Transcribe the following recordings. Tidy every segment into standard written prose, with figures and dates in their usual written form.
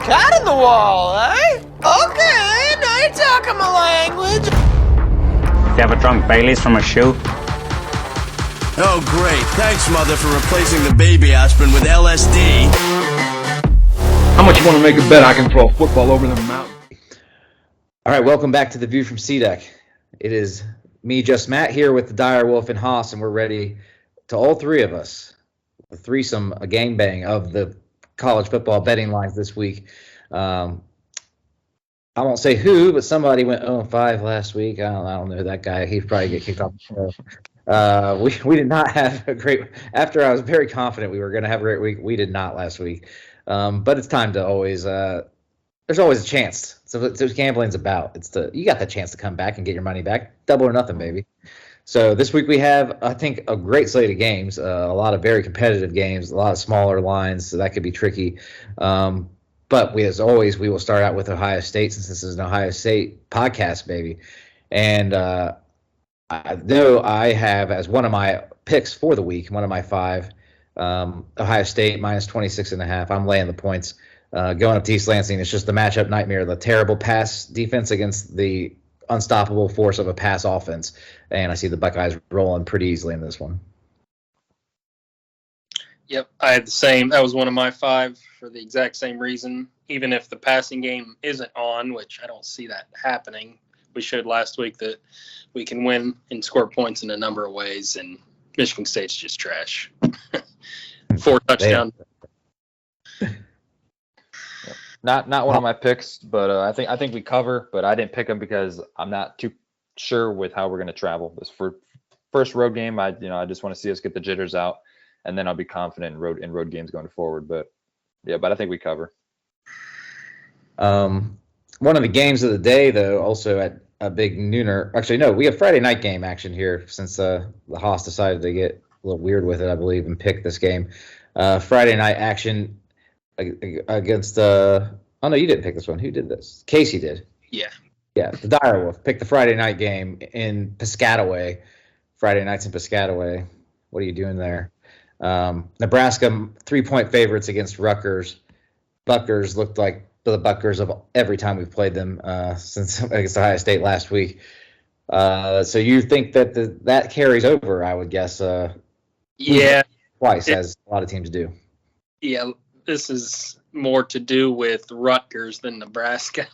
cat in the wall, eh? Okay, now you're talking my language. You ever drunk Baileys from a shoe? Oh, great. Thanks, Mother, for replacing the baby aspirin with LSD. How much you want to make a bet I can throw a football over the mountain? All right, welcome back to the View from C-Deck. It is me, just Matt, here with the Dire Wolf and Haas, and we're ready to all three of us, the threesome, a gangbang of the college football betting lines this week. I won't say who, but somebody went 0-5 last week. I don't know that guy. He'd probably get kicked off the show. We did not have a great. After I was very confident we were going to have a great week, we did not last week. But it's time to always. There's always a chance. So that's what gambling's about. You got the chance to come back and get your money back, double or nothing, baby. So this week we have, I think, a great slate of games, a lot of very competitive games, a lot of smaller lines, so that could be tricky. But as always, we will start out with Ohio State, since this is an Ohio State podcast, baby. And I know I have, as one of my picks for the week, one of my five, Ohio State minus 26.5. I'm laying the points. Going up to East Lansing, it's just the matchup nightmare, the terrible pass defense against the unstoppable force of a pass offense. And I see the Buckeyes rolling pretty easily in this one. Yep, I had the same. That was one of my five for the exact same reason. Even if the passing game isn't on, which I don't see that happening, we showed last week that we can win and score points in a number of ways, and Michigan State's just trash. 4 touchdowns. Not one of my picks, but I think we cover. But I didn't pick them because I'm not too sure with how we're going to travel. This first road game, I just want to see us get the jitters out, and then I'll be confident in road games going forward. But I think we cover. One of the games of the day, though, also at a big nooner. Actually, no, we have Friday night game action here since the Haas decided to get a little weird with it, I believe, and pick this game. Friday night action against oh no, you didn't pick this one. Who did this? Casey did. Yeah, the Dire Wolf picked the Friday night game in Piscataway. Friday nights in Piscataway. What are you doing there? Nebraska 3-point favorites against Rutgers. Buckers looked like the Buckers of every time we've played them since against Ohio State last week. So you think that that carries over? I would guess. Twice, as a lot of teams do. Yeah. This is more to do with Rutgers than Nebraska.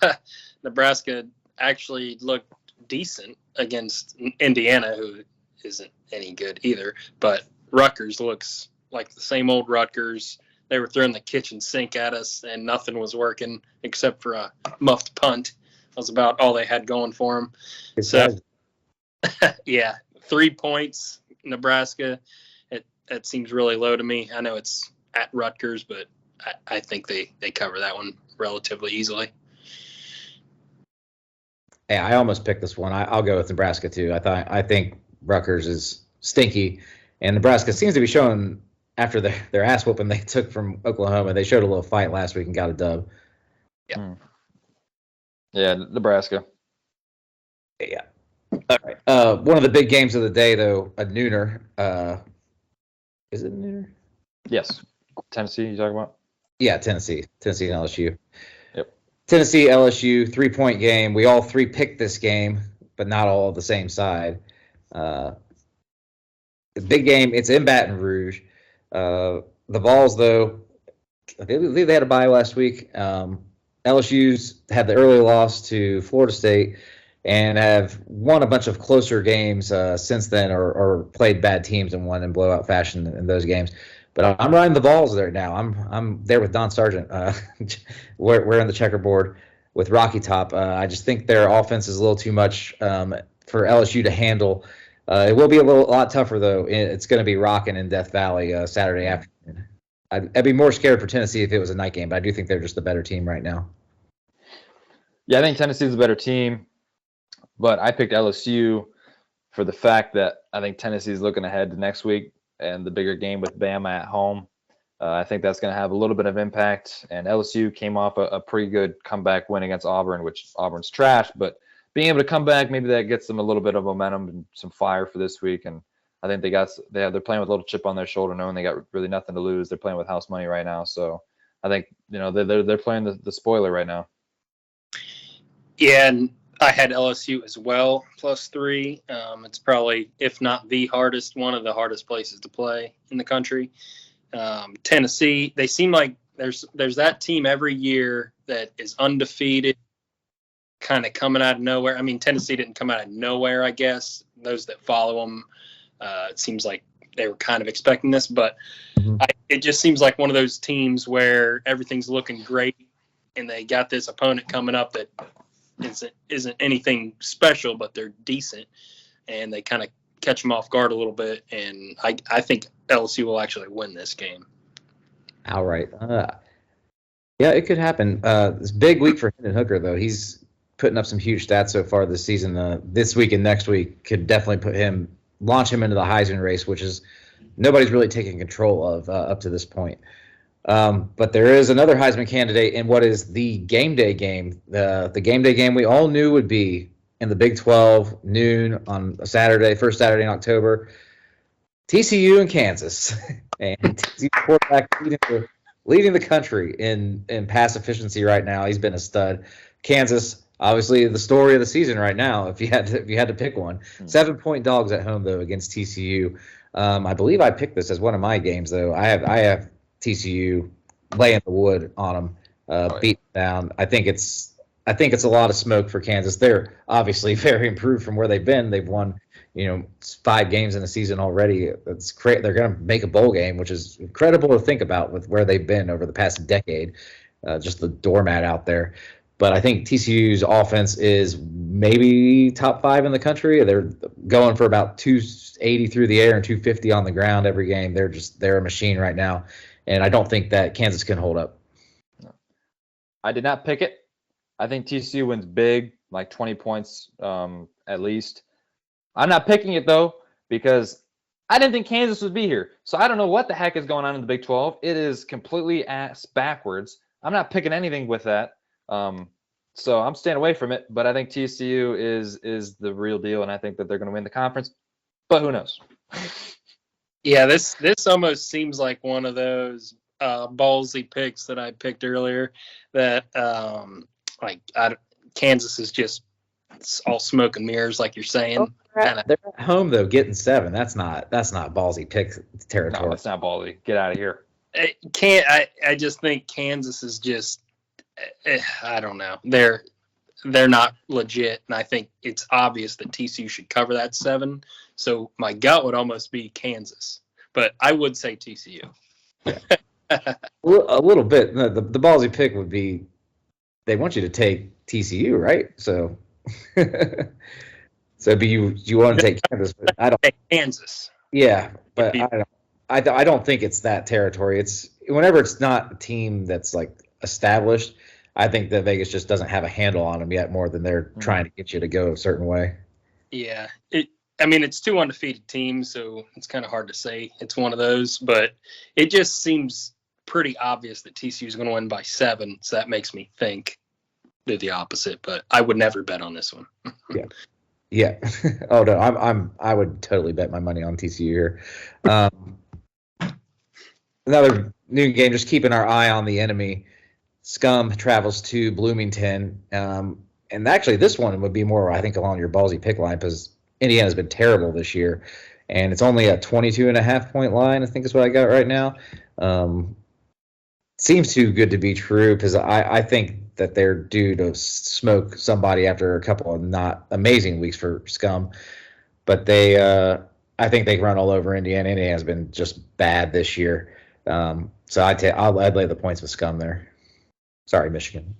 Nebraska actually looked decent against Indiana, who isn't any good either. But Rutgers looks like the same old Rutgers. They were throwing the kitchen sink at us, and nothing was working except for a muffed punt. That was about all they had going for them. So, 3 points, Nebraska. That seems really low to me. I know it's at Rutgers, but I think they cover that one relatively easily. Yeah, I almost picked this one. I'll go with Nebraska too. I think Rutgers is stinky, and Nebraska seems to be showing after their ass whooping they took from Oklahoma. They showed a little fight last week and got a dub. Yeah, Nebraska. Yeah. All right. One of the big games of the day, though, a nooner. Is it a nooner? Yes. Tennessee, you talking about? Yeah, Tennessee and LSU. Yep. Tennessee, LSU, 3-point game. We all three picked this game, but not all the same side. The big game, it's in Baton Rouge. The Vols, though, I believe they had a bye last week. LSU's had the early loss to Florida State and have won a bunch of closer games since then, or played bad teams and won in blowout fashion in those games. But I'm riding the Vols there now. I'm there with Don Sargent. We're in the checkerboard with Rocky Top. I just think their offense is a little too much for LSU to handle. It will be a lot tougher, though. It's going to be rocking in Death Valley Saturday afternoon. I'd be more scared for Tennessee if it was a night game, but I do think they're just the better team right now. Yeah, I think Tennessee's a better team, but I picked LSU for the fact that I think Tennessee's looking ahead to next week and the bigger game with Bama at home. I think that's going to have a little bit of impact. And LSU came off a pretty good comeback win against Auburn, which Auburn's trash, but being able to come back, maybe that gets them a little bit of momentum and some fire for this week. And I think they're playing with a little chip on their shoulder, knowing they got really nothing to lose. They're playing with house money right now. So I think they're playing the spoiler right now. Yeah, and I had LSU as well, +3. It's probably, if not the hardest, one of the hardest places to play in the country. Tennessee, they seem like there's that team every year that is undefeated, kind of coming out of nowhere. I mean, Tennessee didn't come out of nowhere, I guess. Those that follow them, it seems like they were kind of expecting this, but it just seems like one of those teams where everything's looking great, and they got this opponent coming up that isn't anything special, but they're decent, and they kind of catch them off guard a little bit, and I think LSU will actually win this game. All right. Yeah, it could happen. It's a big week for Hendon Hooker, though. He's putting up some huge stats so far this season. This week and next week could definitely launch him into the Heisman race, which is nobody's really taking control of up to this point. But there is another Heisman candidate in what is the game day game. The game day game we all knew would be in the Big 12, noon on a Saturday, first Saturday in October. TCU and Kansas. And TCU quarterback leading the country in pass efficiency right now. He's been a stud. Kansas, obviously the story of the season right now, if you had to pick one. 7-point dogs at home, though, against TCU. I believe I picked this as one of my games, though. I have TCU laying the wood on them, beat down. I think it's a lot of smoke for Kansas. They're obviously very improved from where they've been. They've won, 5 games in the season already. It's great. They're going to make a bowl game, which is incredible to think about with where they've been over the past decade. Just the doormat out there. But I think TCU's offense is maybe top 5 in the country. They're going for about 280 through the air and 250 on the ground every game. They're a machine right now. And I don't think that Kansas can hold up. I did not pick it. I think TCU wins big, like 20 points at least. I'm not picking it, though, because I didn't think Kansas would be here. So I don't know what the heck is going on in the Big 12. It is completely ass backwards. I'm not picking anything with that. So I'm staying away from it. But I think TCU is the real deal, and I think that they're going to win the conference. But who knows? Yeah, this almost seems like one of those ballsy picks that I picked earlier. That Kansas is just all smoke and mirrors, like you're saying. They're at home though, getting 7. That's not ballsy pick territory. No, it's not ballsy. Get out of here. I just think Kansas is just. I don't know. They're not legit, and I think it's obvious that TCU should cover that 7. So my gut would almost be Kansas, but I would say TCU. Yeah. A little bit. No, the ballsy pick would be they want you to take TCU, right? So, you want to take Kansas, but I don't. Kansas. Yeah, but I don't think it's that territory. It's whenever it's not a team that's like established. I think that Vegas just doesn't have a handle on them yet, more than they're trying to get you to go a certain way. Yeah, it's 2 undefeated teams, so it's kind of hard to say it's one of those. But it just seems pretty obvious that TCU is going to win by 7, so that makes me think they're the opposite. But I would never bet on this one. Yeah. Oh no, I would totally bet my money on TCU here. Another new game, just keeping our eye on the enemy. Scum travels to Bloomington. And actually this one would be more, I think, along your ballsy pick line because Indiana's been terrible this year. And it's only a 22.5-point line, I think is what I got right now. Seems too good to be true because I think that they're due to smoke somebody after a couple of not amazing weeks for Scum. But I think they run all over Indiana. Indiana's been just bad this year. So I'd lay the points with Scum there. Sorry, Michigan.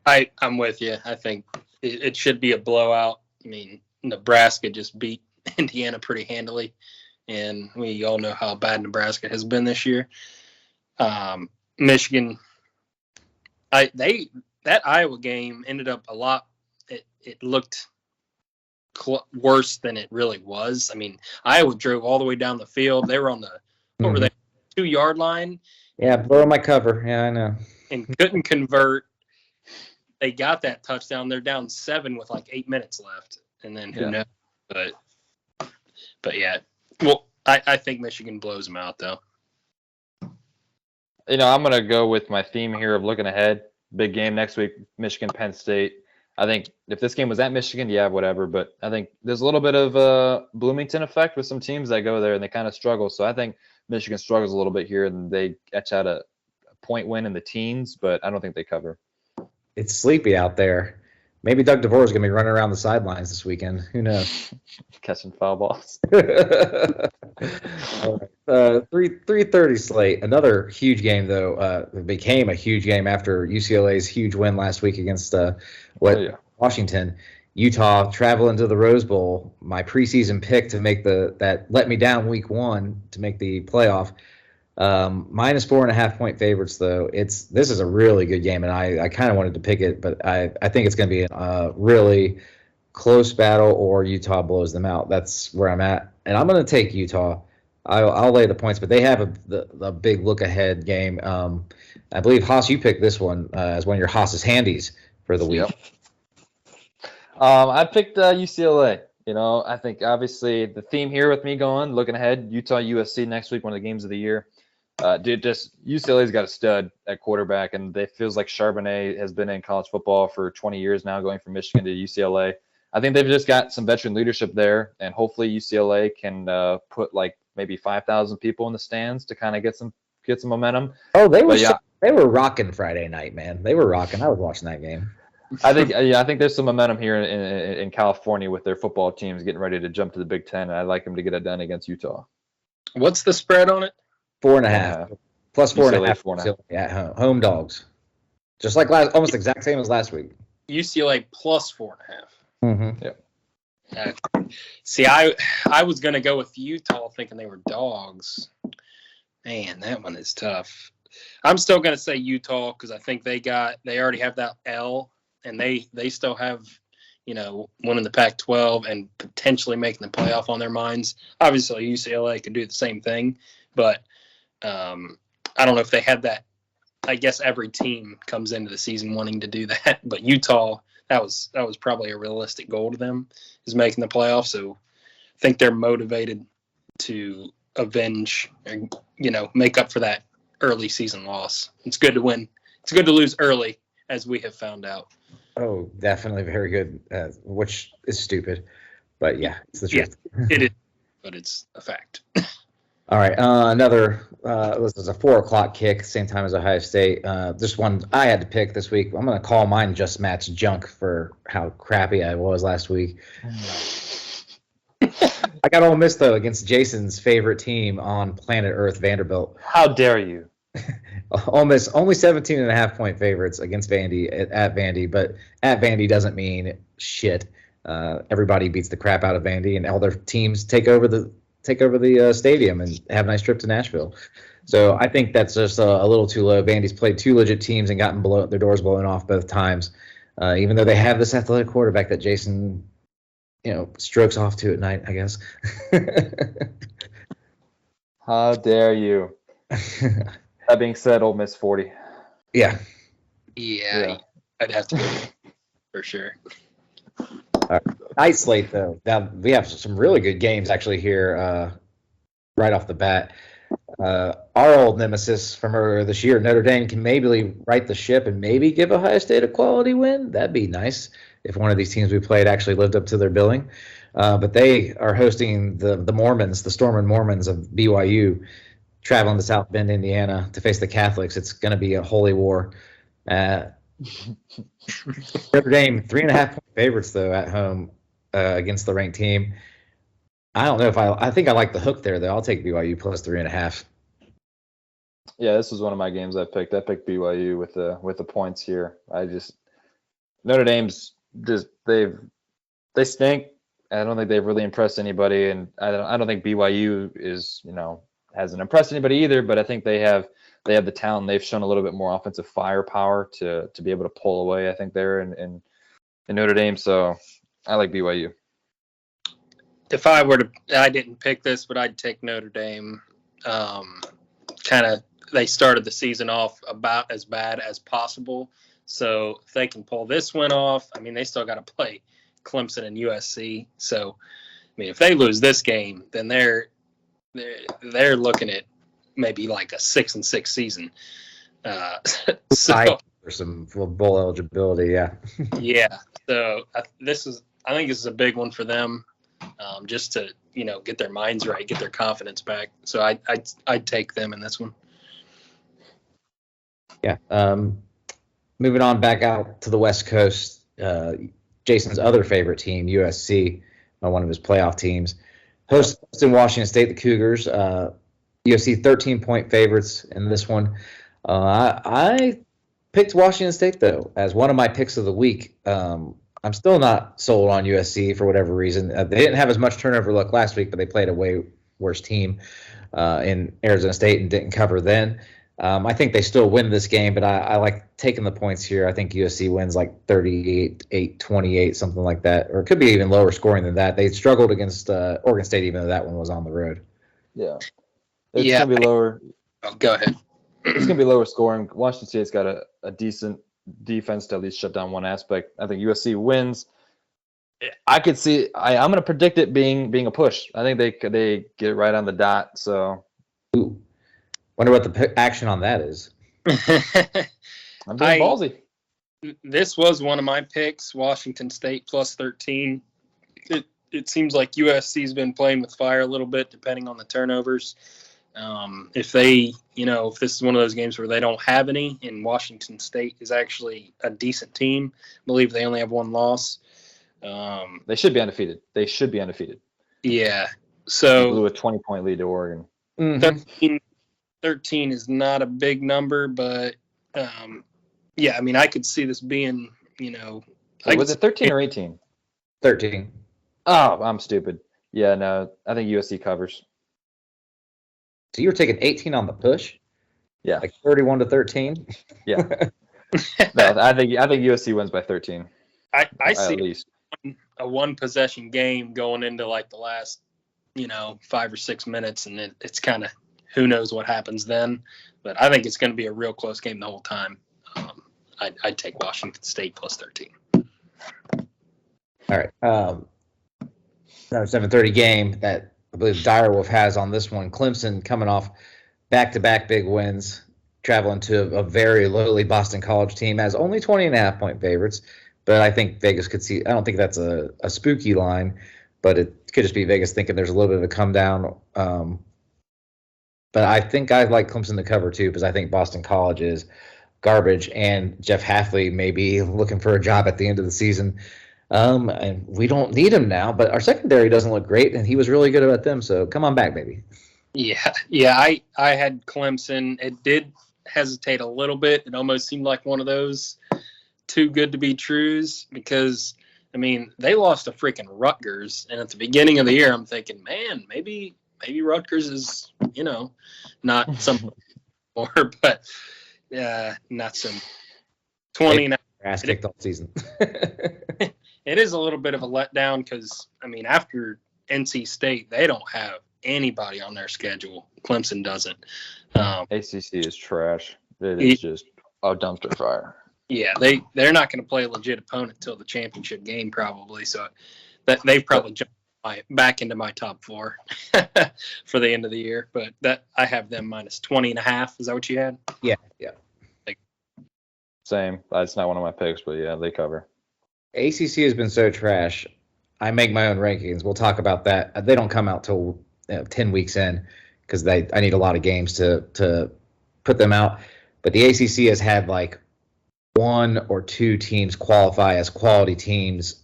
I'm with you. I think it should be a blowout. I mean, Nebraska just beat Indiana pretty handily, and we all know how bad Nebraska has been this year. Michigan, that Iowa game ended up a lot. It looked worse than it really was. I mean, Iowa drove all the way down the field. They were on the over the 2-yard line. Yeah, blowing my cover. Yeah, I know. And couldn't convert. They got that touchdown. They're down 7 with like 8 minutes left, and then who knows? But yeah. Well, I think Michigan blows them out though. I'm going to go with my theme here of looking ahead. Big game next week, Michigan, Penn State. I think if this game was at Michigan, yeah, whatever. But I think there's a little bit of a Bloomington effect with some teams that go there and they kind of struggle. So I think Michigan struggles a little bit here and they etch out a point win in the teens, but I don't think they cover. It's sleepy out there. Maybe Doug DeVore is going to be running around the sidelines this weekend. Who knows? Catching foul balls. All right. 3:30 slate. Another huge game, though. It became a huge game after UCLA's huge win last week against Washington. Utah traveling to the Rose Bowl. My preseason pick to make that let me down week 1 to make the playoff. Minus 4.5 point favorites, though. This is a really good game, and I kind of wanted to pick it, but I think it's going to be a really close battle, or Utah blows them out. That's where I'm at, and I'm going to take Utah. I'll lay the points, but they have a big look ahead game. I believe Haas, you picked this one as one of your Haas's handies for the week. Yep. I picked UCLA. I think obviously the theme here with me looking ahead, Utah USC next week, one of the games of the year. UCLA's got a stud at quarterback, and it feels like Charbonnet has been in college football for 20 years now, going from Michigan to UCLA. I think they've just got some veteran leadership there, and hopefully UCLA can put like maybe 5,000 people in the stands to kind of get some momentum. Oh, they were rocking Friday night, man. They were rocking. I was watching that game. I think there's some momentum here in California with their football teams getting ready to jump to the Big Ten, and I'd like them to get it done against Utah. What's the spread on it? 4.5 plus 4.5 4.5. Yeah, home dogs, just like almost exact same as last week. UCLA plus 4.5. Mm-hmm. Yep. See, I was gonna go with Utah, thinking they were dogs. Man, that one is tough. I'm still gonna say Utah because I think they already have that L, and they still have winning the Pac-12 and potentially making the playoff on their minds. Obviously, UCLA could do the same thing, but I don't know if they had that. I guess every team comes into the season wanting to do that, but Utah, that was probably a realistic goal to them, is making the playoff. So I think they're motivated to avenge and make up for that early season loss. It's good to win. It's good to lose early, as we have found out. Oh, definitely very good, which is stupid, but yeah, it's the truth. Yeah, it is, but it's a fact. All right, another. This is a 4:00 kick, same time as Ohio State. This one I had to pick this week. I'm going to call mine just Matt's junk for how crappy I was last week. I got Ole Miss, though, against Jason's favorite team on planet Earth, Vanderbilt. How dare you? Ole Miss only 17.5 point favorites against Vandy at Vandy, but at Vandy doesn't mean shit. Everybody beats the crap out of Vandy, and all their teams take over the stadium and have a nice trip to Nashville. So I think that's just a little too low. Vandy's played two legit teams and gotten their doors blown off both times, even though they have this athletic quarterback that Jason, strokes off to at night, I guess. How dare you? That being said, Ole Miss 40. Yeah. Yeah. I'd have to go for sure. Nice slate, though. Now, we have some really good games actually here right off the bat. Our old nemesis from earlier this year, Notre Dame, can maybe right the ship and maybe give Ohio State a quality win. That'd be nice if one of these teams we played actually lived up to their billing. But they are hosting the Mormons, the Stormin' Mormons of BYU, traveling to South Bend, Indiana, to face the Catholics. It's going to be a holy war. Notre Dame, 3.5 point favorites, though, at home against the ranked team. I don't know if I think I like the hook there, though. I'll take BYU plus 3.5. Yeah, this was one of my games I picked. I picked BYU with the points here. Notre Dame's just they stink. I don't think they've really impressed anybody, and I don't think BYU is hasn't impressed anybody either. But I think they have the talent. They've shown a little bit more offensive firepower to be able to pull away. I think they're in Notre Dame, so I like BYU. If I didn't pick this, but I'd take Notre Dame. They started the season off about as bad as possible. So if they can pull this one off, they still got to play Clemson and USC. So, if they lose this game, then they're looking at maybe like a 6-6 season. For some bowl eligibility, yeah. Yeah. So I think this is a big one for them, just to get their minds right, get their confidence back. So I'd take them in this one. Yeah. Moving on back out to the West Coast, Jason's other favorite team, USC, one of his playoff teams, hosting Washington State, the Cougars. USC 13-point favorites in this one. I picked Washington State, though, as one of my picks of the week. I'm still not sold on USC for whatever reason. They didn't have as much turnover luck last week, but they played a way worse team in Arizona State and didn't cover then. I think they still win this game, but I like taking the points here. I think USC wins like 38-28, something like that, or it could be even lower scoring than that. They struggled against Oregon State, even though that one was on the road. Yeah. It's going to be lower. Oh, go ahead. It's going to be lower scoring. Washington State's got a decent defense to at least shut down one aspect. I think USC wins. I could see. I'm going to predict it being a push. I think they get it right on the dot. So, ooh, wonder what the action on that is. I'm being ballsy. This was one of my picks. Washington State plus 13. It seems like USC's been playing with fire a little bit, depending on the turnovers. If this is one of those games where they don't have any, and Washington State is actually a decent team, I believe they only have one loss. They should be undefeated. Yeah. They So blew a 20-point lead to Oregon. 13 is not a big number, but yeah, I mean, I could see this being, Was it 13 or 18? 13. Oh, I'm stupid. Yeah, no, I think USC covers. So you were taking 18 on the push? Yeah. Like 31-13? Yeah. No, I think USC wins by 13. I see at least a one possession game going into like the last, 5 or 6 minutes, and it's kind of who knows what happens then. But I think it's going to be a real close game the whole time. I'd take Washington State plus 13. All right. Another 7:30 game that I believe Direwolf has on this one. Clemson coming off back-to-back big wins, traveling to a very lowly Boston College team as only 20.5-point favorites. But I think Vegas could see. I don't think that's a spooky line, but it could just be Vegas thinking there's a little bit of a come down. But I think I like Clemson to cover too, because I think Boston College is garbage, and Jeff Hafley may be looking for a job at the end of the season. And we don't need him now, but our secondary doesn't look great, and he was really good at them. So come on back, baby. Yeah. I had Clemson. It did hesitate a little bit. It almost seemed like one of those too good to be trues, because I mean, they lost to freaking Rutgers, and at the beginning of the year, I'm thinking, man, maybe Rutgers is, not some more, but not some 29. Ass kicked all season. It is a little bit of a letdown because, I mean, after NC State, they don't have anybody on their schedule. Clemson doesn't. ACC is trash. It is just a dumpster fire. Yeah, they're not going to play a legit opponent until the championship game probably. So that they've probably jumped back into my top 4 for the end of the year. But that I have them minus 20.5. Is that what you had? Yeah. Same. That's not one of my picks, but yeah, they cover. ACC has been so trash. I make my own rankings. We'll talk about that. They don't come out till 10 weeks in because I need a lot of games to put them out. But the ACC has had like 1 or 2 teams qualify as quality teams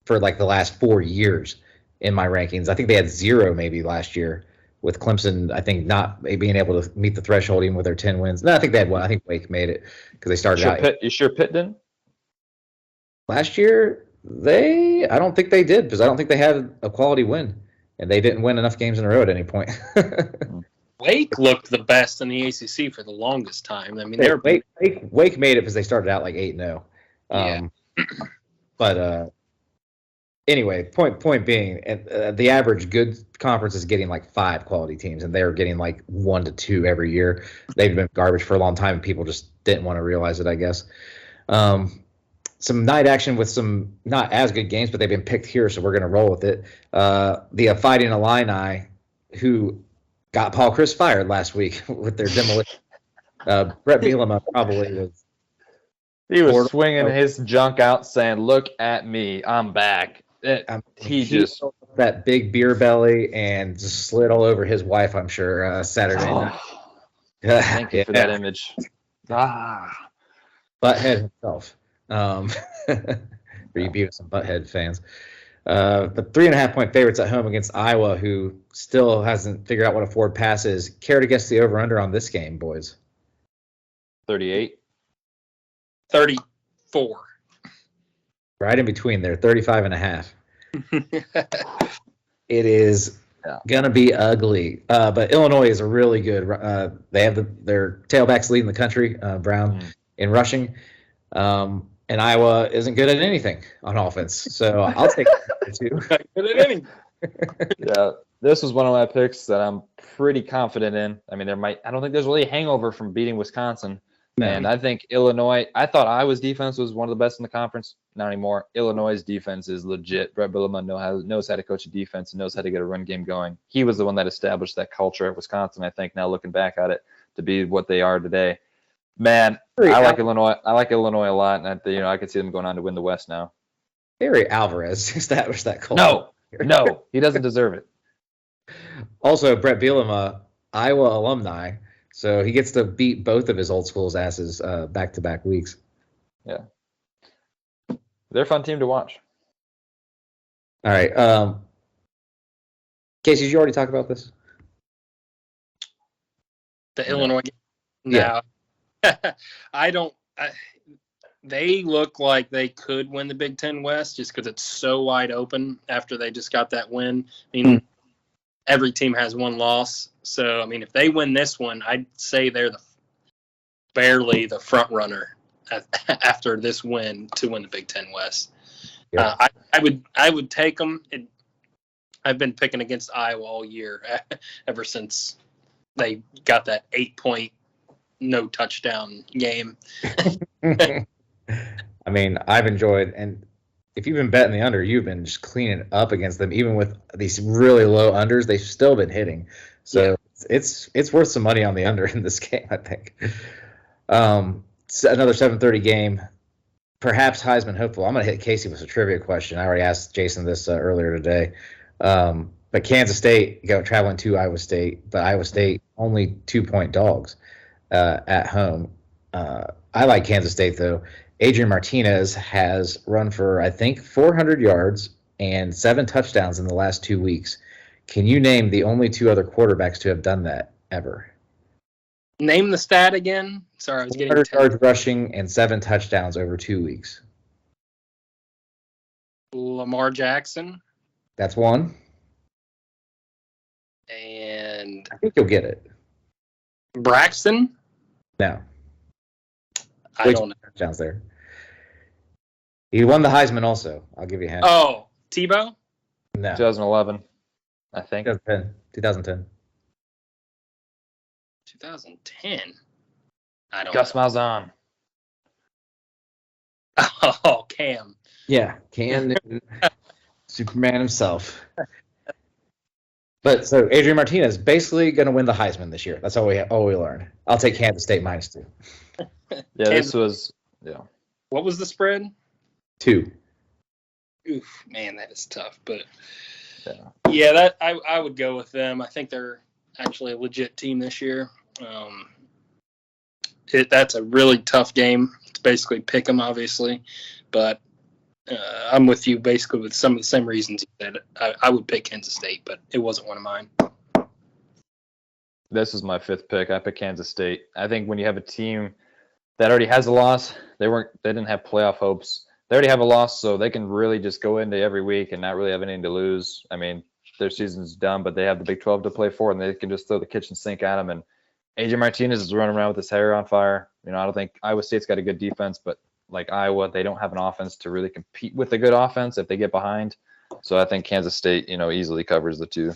for like the last 4 years in my rankings. I think they had 0 maybe last year with Clemson, I think, not being able to meet the threshold even with their 10 wins. No, I think they had 1. I think Wake made it because they started out. You sure Pitt didn't? Last year, I don't think they did because I don't think they had a quality win, and they didn't win enough games in a row at any point. Wake looked the best in the ACC for the longest time. I mean, Wake made it because they started out like 8-0. But anyway, point being, the average good conference is getting like 5 quality teams, and they're getting like 1 to 2 every year. They've been garbage for a long time, and people just didn't want to realize it, I guess. Some night action with some not as good games, but they've been picked here, so we're going to roll with it. The Fighting Illini, who got Paul Chris fired last week with their demolition. Brett Bielema probably was. He was Portal- swinging his junk out, saying, "Look at me, I'm back." He just that big beer belly and just slid all over his wife. I'm sure Saturday night. Thank you for that image. Butthead himself. For you Beavis and Butthead fans. The 3.5-point favorites at home against Iowa, who still hasn't figured out what a forward pass is. Care to guess the over/under on this game, boys? 38. 34. Right in between there, 35.5. It is gonna be ugly, but Illinois is a really good. They have their tailbacks leading the country, Brown in rushing, and Iowa isn't good at anything on offense. So I'll take it too. Good at anything. Yeah, this was one of my picks that I'm pretty confident in. I mean, I don't think there's really a hangover from beating Wisconsin. No. And I think Illinois, I thought Iowa's defense was one of the best in the conference. Not anymore. Illinois' defense is legit. Brett Bielema knows how to coach a defense and knows how to get a run game going. He was the one that established that culture at Wisconsin, I think, now looking back at it, to be what they are today. Man, I like Illinois. I like Illinois a lot, and I could see them going on to win the West now. Harry Alvarez established that culture. No, he doesn't deserve it. Also, Brett Bielema, Iowa alumni, so he gets to beat both of his old school's asses back-to-back weeks. Yeah. They're a fun team to watch. All right. Casey, did you already talk about this? The Illinois game? No. I don't. They look like they could win the Big Ten West just because it's so wide open after they just got that win. I mean, every team has one loss. So, I mean, if they win this one, I'd say they're barely the front runner after this win to win the Big Ten West. Yeah. I would take them. I've been picking against Iowa all year ever since they got that 8-point no touchdown game. I mean, I've enjoyed, and if you've been betting the under, you've been just cleaning up against them. Even with these really low unders, they've still been hitting. So it's worth some money on the under in this game, I think. It's another 7:30 game. Perhaps Heisman hopeful. I'm going to hit Casey with a trivia question. I already asked Jason this earlier today. But Kansas State traveling to Iowa State, but Iowa State only 2-point dogs at home. I like Kansas State, though. Adrian Martinez has run for, I think, 400 yards and 7 touchdowns in the last 2 weeks. Can you name the only 2 other quarterbacks to have done that ever? Name the stat again. Sorry, I was getting 400 yards rushing and 7 touchdowns over 2 weeks. Lamar Jackson. That's one. And I think you'll get it. Braxton? No. I don't know. Touchdowns there. He won the Heisman also. I'll give you a hint. Oh, Tebow? No. 2011, I think. 2010. 2010. I don't Gus know. Malzahn. Oh, Cam. Yeah, Cam Newton, Superman himself. But so Adrian Martinez basically going to win the Heisman this year. That's all we learned. I'll take Kansas State -2. Yeah, this was What was the spread? 2. Oof, man, that is tough. But yeah, that I would go with them. I think they're actually a legit team this year. That's a really tough game. It's basically pick 'em, obviously, but I'm with you basically with some of the same reasons you said. I would pick Kansas State, but it wasn't one of mine. This is my 5th pick. I picked Kansas State. I think when you have a team that already has a loss, they didn't have playoff hopes. They already have a loss, so they can really just go into every week and not really have anything to lose. I mean, their season's done, but they have the Big 12 to play for, and they can just throw the kitchen sink at them. And AJ Martinez is running around with his hair on fire. I don't think Iowa State's got a good defense, but like Iowa, they don't have an offense to really compete with a good offense if they get behind. So I think Kansas State, easily covers the 2.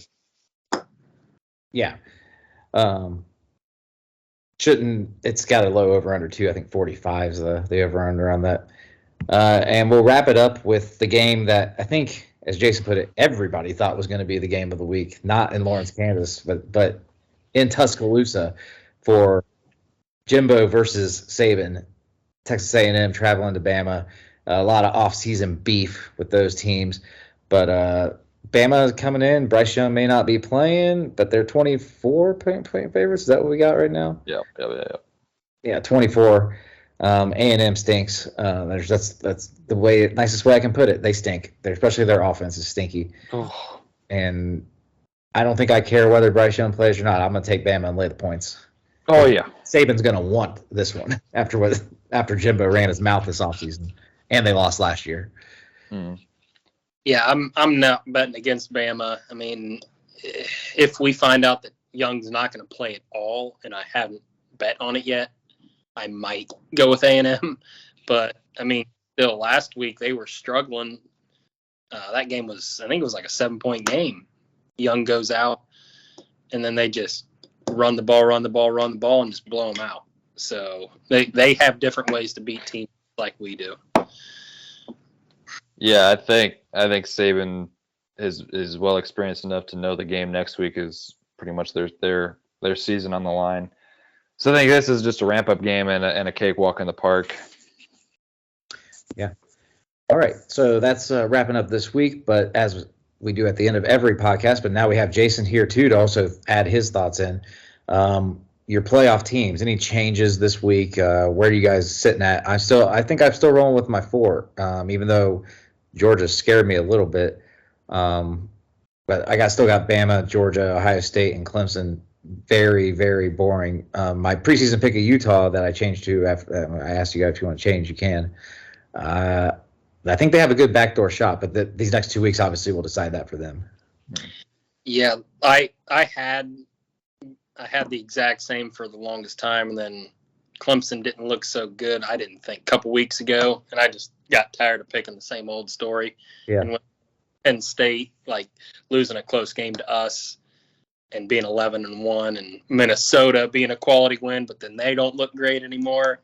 Yeah. It's got a low over-under, too. I think 45 is the over-under on that. And we'll wrap it up with the game that I think, as Jason put it, everybody thought was going to be the game of the week. Not in Lawrence, Kansas, but in Tuscaloosa for Jimbo versus Saban. Texas A&M traveling to Bama. A lot of off-season beef with those teams. But Bama coming in. Bryce Young may not be playing, but they're 24-point favorites. Is that what we got right now? Yeah. Yeah, 24. A&M stinks. That's the nicest way I can put it. They stink. Especially their offense is stinky. Oh. And I don't think I care whether Bryce Young plays or not. I'm going to take Bama and lay the points. Oh, yeah. Saban's going to want this one after Jimbo ran his mouth this offseason, and they lost last year. Yeah, I'm not betting against Bama. I mean, if we find out that Young's not going to play at all, and I haven't bet on it yet, I might go with A&M. But, I mean, still last week they were struggling. That game was, I think it was like a 7-point game. Young goes out, and then they just run the ball, and just blow them out. So they have different ways to beat teams like we do. Yeah, I think Saban is well experienced enough to know the game next week is pretty much their season on the line. So I think this is just a ramp up game and a cakewalk in the park. Yeah. All right. So that's wrapping up this week. But as we do at the end of every podcast, but now we have Jason here too to also add his thoughts in. Your playoff teams, any changes this week? Where are you guys sitting at? I think I'm still rolling with my 4, even though Georgia scared me a little bit. But I still got Bama, Georgia, Ohio State, and Clemson. Very, very boring. My preseason pick of Utah that I changed to after I asked you guys if you want to change, you can. I think they have a good backdoor shot, but these next 2 weeks obviously will decide that for them. Yeah, I had the exact same for the longest time, and then Clemson didn't look so good, I didn't think, a couple weeks ago, and I just got tired of picking the same old story. Yeah. And when Penn State, like, losing a close game to us and being 11-1, and Minnesota being a quality win, but then they don't look great anymore.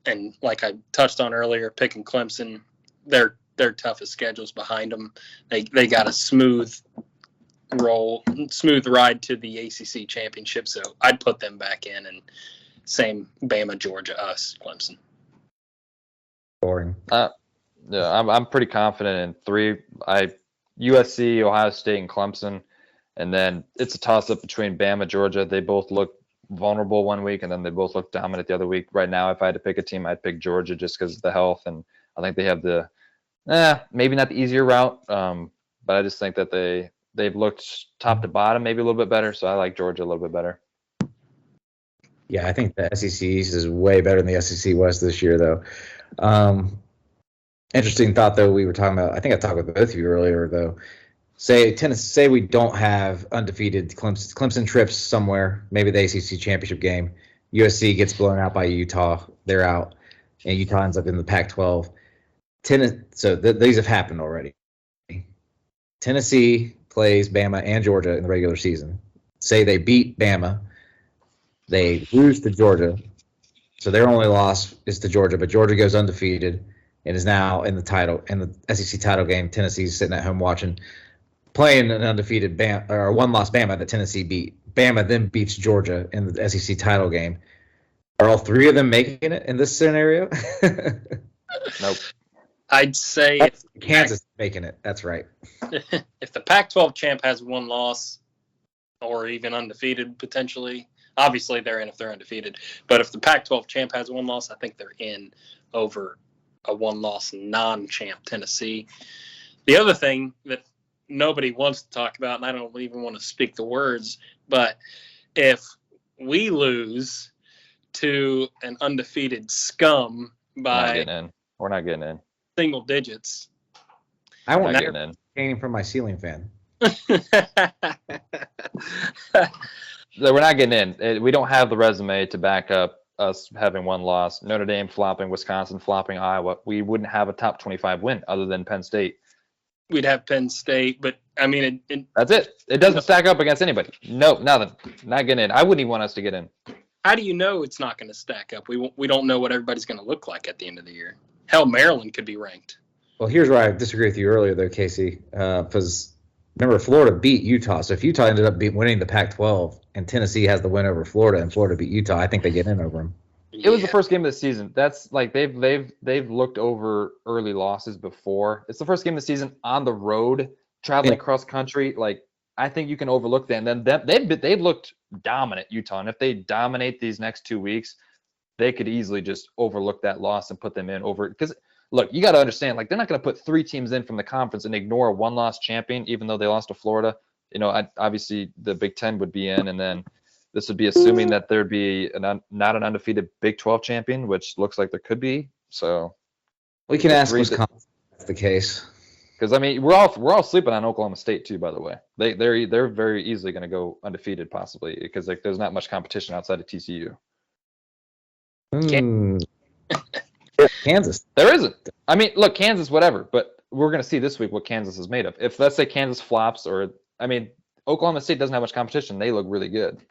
And like I touched on earlier, picking Clemson, their toughest schedules behind them. They got a smooth ride to the ACC championship, so I'd put them back in. And same Bama, Georgia, us, Clemson. Boring. Yeah, I'm pretty confident in 3. USC, Ohio State, and Clemson, and then it's a toss up between Bama, Georgia. They both look vulnerable one week, and then they both look dominant the other week. Right now, if I had to pick a team, I'd pick Georgia just because of the health, and I think they have maybe not the easier route, but I just think that they've looked top to bottom maybe a little bit better, so I like Georgia a little bit better. Yeah, I think the SEC East is way better than the SEC West this year, though. Interesting thought, though, we were talking about. I think I talked with both of you earlier, though. Say we don't have undefeated Clemson trips somewhere, maybe the ACC championship game. USC gets blown out by Utah, they're out, and Utah ends up in the Pac-12. These have happened already. Tennessee plays Bama and Georgia in the regular season. Say they beat Bama, they lose to Georgia, so their only loss is to Georgia, but Georgia goes undefeated and is now in the SEC title game. Tennessee's sitting at home playing an undefeated Bama, or one-loss Bama that Tennessee beat. Bama then beats Georgia in the SEC title game. Are all 3 of them making it in this scenario? Nope. I'd say Kansas making it. That's right. If the Pac-12 champ has 1 loss, or even undefeated potentially, obviously they're in if they're undefeated. But if the Pac-12 champ has 1 loss, I think they're in over a 1-loss non-champ Tennessee. The other thing that nobody wants to talk about, and I don't even want to speak the words, but if we lose to an undefeated scum by we're not getting in single digits, I want not getting in. Came from my ceiling fan. We're not getting in. We don't have the resume to back up us having 1 loss. Notre Dame flopping, Wisconsin flopping, Iowa. We wouldn't have a top 25 win other than Penn State. We'd have Penn State, but I mean, that's it. It doesn't stack up against anybody. No, nothing. Not getting in. I wouldn't even want us to get in. How do you know it's not going to stack up? We don't know what everybody's going to look like at the end of the year. Hell, Maryland could be ranked. Well, here's where I disagree with you earlier, though, Casey, because remember, Florida beat Utah. So if Utah ended up winning the Pac-12 and Tennessee has the win over Florida and Florida beat Utah, I think they get in over them. It was the first game of the season. That's like they've looked over early losses before. It's the first game of the season on the road, traveling across country. Like I think you can overlook that. And then they've looked dominant, Utah. And if they dominate these next 2 weeks, they could easily just overlook that loss and put them in over. Because look, you got to understand, like they're not going to put 3 teams in from the conference and ignore a 1-loss champion, even though they lost to Florida. You know, obviously the Big Ten would be in, and then this would be assuming that there'd be not an undefeated Big 12 champion, which looks like there could be. So we can ask Wisconsin if that's the case. Because I mean, we're all sleeping on Oklahoma State too. By the way, they're very easily going to go undefeated possibly because like there's not much competition outside of TCU. Kansas. There isn't. I mean, look, Kansas, whatever. But we're going to see this week what Kansas is made of. If let's say Kansas flops, or I mean, Oklahoma State doesn't have much competition. They look really good.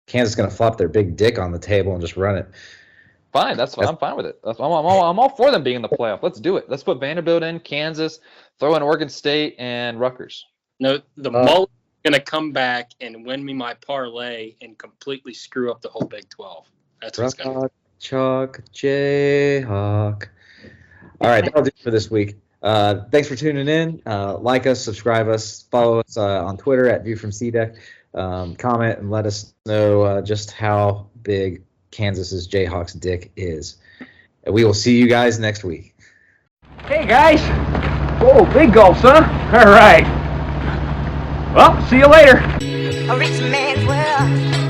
Kansas is going to flop their big dick on the table and just run it. Fine, that's fine. I'm fine with it. I'm all for them being in the playoff. Let's do it. Let's put Vanderbilt in, Kansas, throw in Oregon State and Rutgers. No, the Mullet's going to come back and win me my parlay and completely screw up the whole Big 12. That's what's going to happen. Chalk, Jayhawk. All right, that'll do it for this week. Thanks for tuning in. Like us, subscribe us, follow us on Twitter at ViewFromCDeck. Comment and let us know just how big Kansas's Jayhawks dick is. And we will see you guys next week. Hey guys! Oh, big gulps, huh? All right. Well, see you later. A rich man's world.